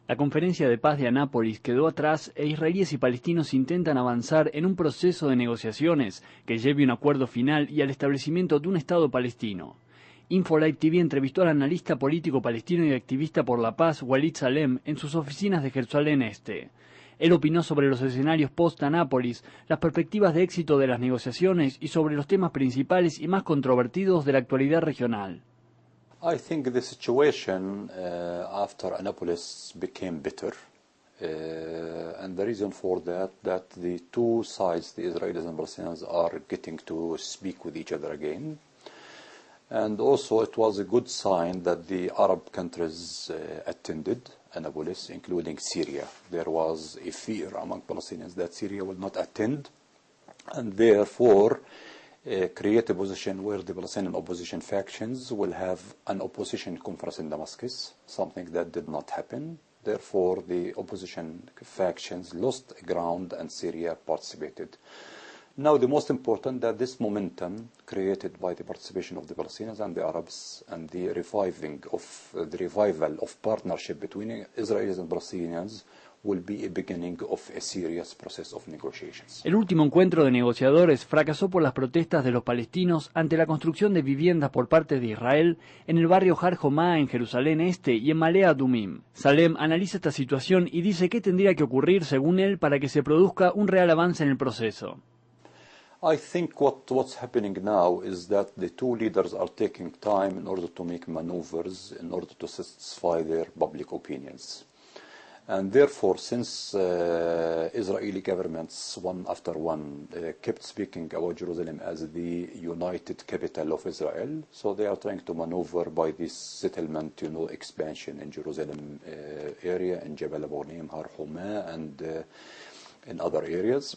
La conferencia de paz de Anápolis quedó atrás e israelíes y palestinos intentan avanzar en un proceso de negociaciones que lleve a un acuerdo final y al establecimiento de un Estado palestino. Infolive TV entrevistó al analista político palestino y activista por la paz Walid Salem en sus oficinas de Jerusalén Este. Él opinó sobre los escenarios post-Anápolis, las perspectivas de éxito de las negociaciones y sobre los temas principales y más controvertidos de la actualidad regional. I think the situation after Annapolis became bitter, and the reason for that the two sides, the Israelis and Palestinians, are getting to speak with each other again. And also it was a good sign that the Arab countries attended Annapolis, including Syria. There was a fear among Palestinians that Syria will not attend, and therefore create a position where the Palestinian opposition factions will have an opposition conference in Damascus, something that did not happen. Therefore, the opposition factions lost ground and Syria participated. Now, the most important that this momentum created by the participation of the Palestinians and the Arabs and the revival of partnership between Israelis and Palestinians will be a beginning of a serious process of negotiations. El último encuentro de negociadores fracasó por las protestas de los palestinos ante la construcción de viviendas por parte de Israel en el barrio Har Jomá en Jerusalén Este y en Malea Adumim. Salem analiza esta situación y dice qué tendría que ocurrir, según él, para que se produzca un real avance en el proceso. I think what's happening now is that the two leaders are taking time in order to make maneuvers in order to satisfy their public opinions. And therefore, since Israeli governments, one after one, kept speaking about Jerusalem as the united capital of Israel, so they are trying to maneuver by this settlement, expansion in Jerusalem area, in Jebel Abu Ghnim, Har Homa, and in other areas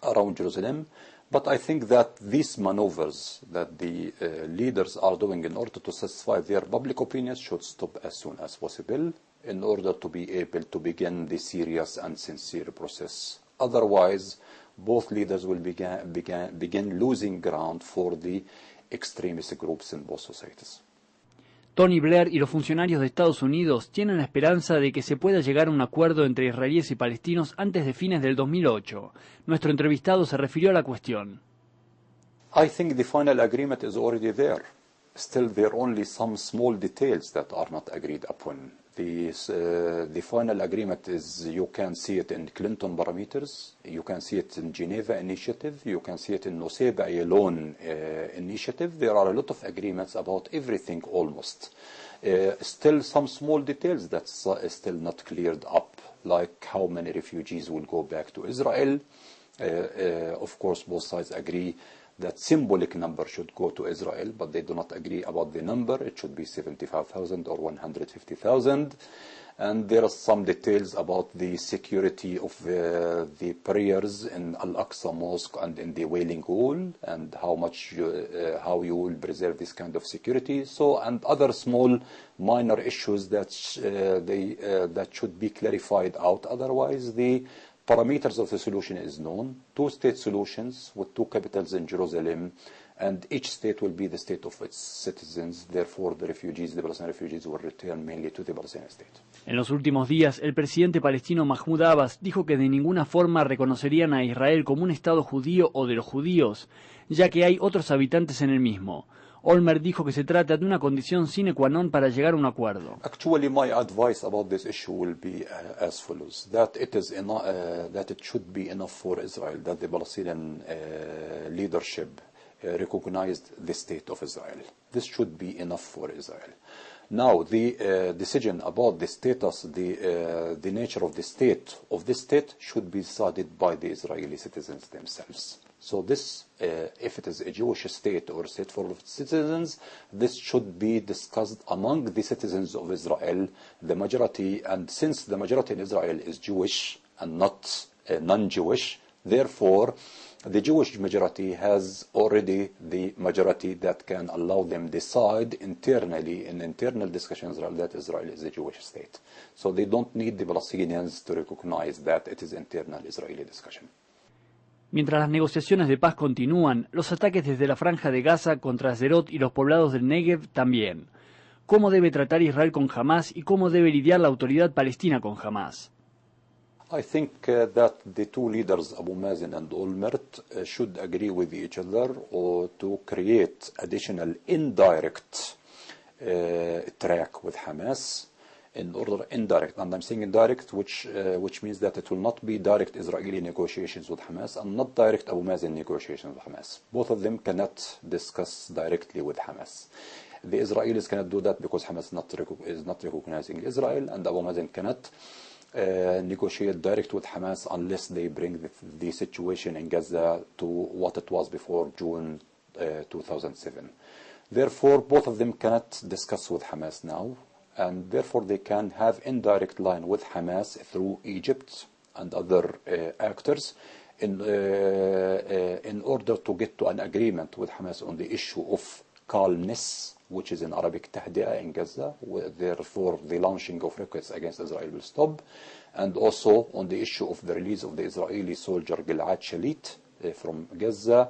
around Jerusalem. But I think that these maneuvers that the leaders are doing in order to satisfy their public opinions should stop as soon as possible, in order to be able to begin the serious and sincere process. Otherwise, both leaders will begin losing ground for the extremist groups in both societies. Tony Blair y los funcionarios de Estados Unidos tienen la esperanza de que se pueda llegar a un acuerdo entre israelíes y palestinos antes de fines del 2008. Nuestro entrevistado se refirió a la cuestión. I think the final agreement is already there. Still, there are only some small details that are not agreed upon. The final agreement is, you can see it in Clinton parameters, you can see it in Geneva Initiative, you can see it in Nusayba Ayalon Initiative. There are a lot of agreements about everything almost. Still some small details that's still not cleared up, like how many refugees will go back to Israel. Of course, both sides agree that symbolic number should go to Israel, but they do not agree about the number. It should be 75,000 or 150,000. And there are some details about the security of the prayers in Al-Aqsa Mosque and in the Wailing Wall, and how you will preserve this kind of security. So, and other small minor issues that should be clarified out. Otherwise, the parameters of the solution is known. Two-state solutions with two capitals in Jerusalem, and each state will be the state of its citizens. Therefore, the Palestinian refugees will return mainly to the Palestinian state. En los últimos días, el presidente palestino Mahmoud Abbas dijo que de ninguna forma reconocerían a Israel como un Estado judío o de los judíos, ya que hay otros habitantes en el mismo. Olmert dijo que se trata de una condición sine qua non para llegar a un acuerdo. Actually, my advice about this issue will be as follows: that it should be enough for Israel that the Palestinian leadership recognized the state of Israel. This should be enough for Israel. Now, the decision about the status, the nature of the state should be decided by the Israeli citizens themselves. So this, if it is a Jewish state or a state for citizens, this should be discussed among the citizens of Israel, the majority, and since the majority in Israel is Jewish and not non-Jewish, therefore the Jewish majority has already the majority that can allow them decide internally in internal discussions that Israel is a Jewish state. So they don't need the Palestinians to recognize that it is internal Israeli discussion. Mientras las negociaciones de paz continúan, los ataques desde la Franja de Gaza contra Sderot y los poblados del Negev también. cómo debe tratar Israel con Hamás y cómo debe lidiar la autoridad palestina con Hamás. I think that the two leaders, Abu Mazen and Olmert, should agree with each other or to create additional indirect track with Hamas in order indirect, and I'm saying indirect, which means that it will not be direct Israeli negotiations with Hamas and not direct Abu Mazen negotiations with Hamas. Both of them cannot discuss directly with Hamas. The Israelis cannot do that because Hamas is not recognizing Israel, and Abu Mazen cannot negotiate direct with Hamas unless they bring the situation in Gaza to what it was before June 2007. Therefore, both of them cannot discuss with Hamas now, and therefore they can have indirect line with Hamas through Egypt and other actors in order to get to an agreement with Hamas on the issue of calmness, which is in Arabic tahdi'a in Gaza, therefore the launching of rockets against Israel will stop, and also on the issue of the release of the Israeli soldier Gilad Shalit from Gaza,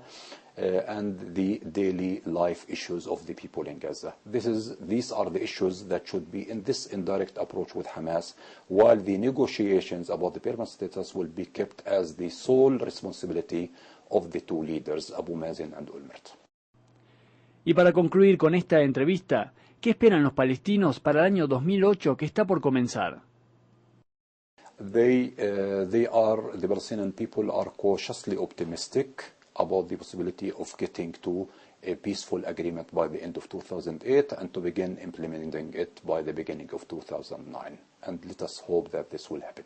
and the daily life issues of the people in Gaza. These are the issues that should be in this indirect approach with Hamas, while the negotiations about the permanent status will be kept as the sole responsibility of the two leaders, Abu Mazen and Olmert. Y para concluir con esta entrevista, ¿qué esperan los palestinos para el año 2008 que está por comenzar? The Palestinian people are cautiously optimistic about the possibility of getting to a peaceful agreement by the end of 2008 and to begin implementing it by the beginning of 2009. And let us hope that this will happen.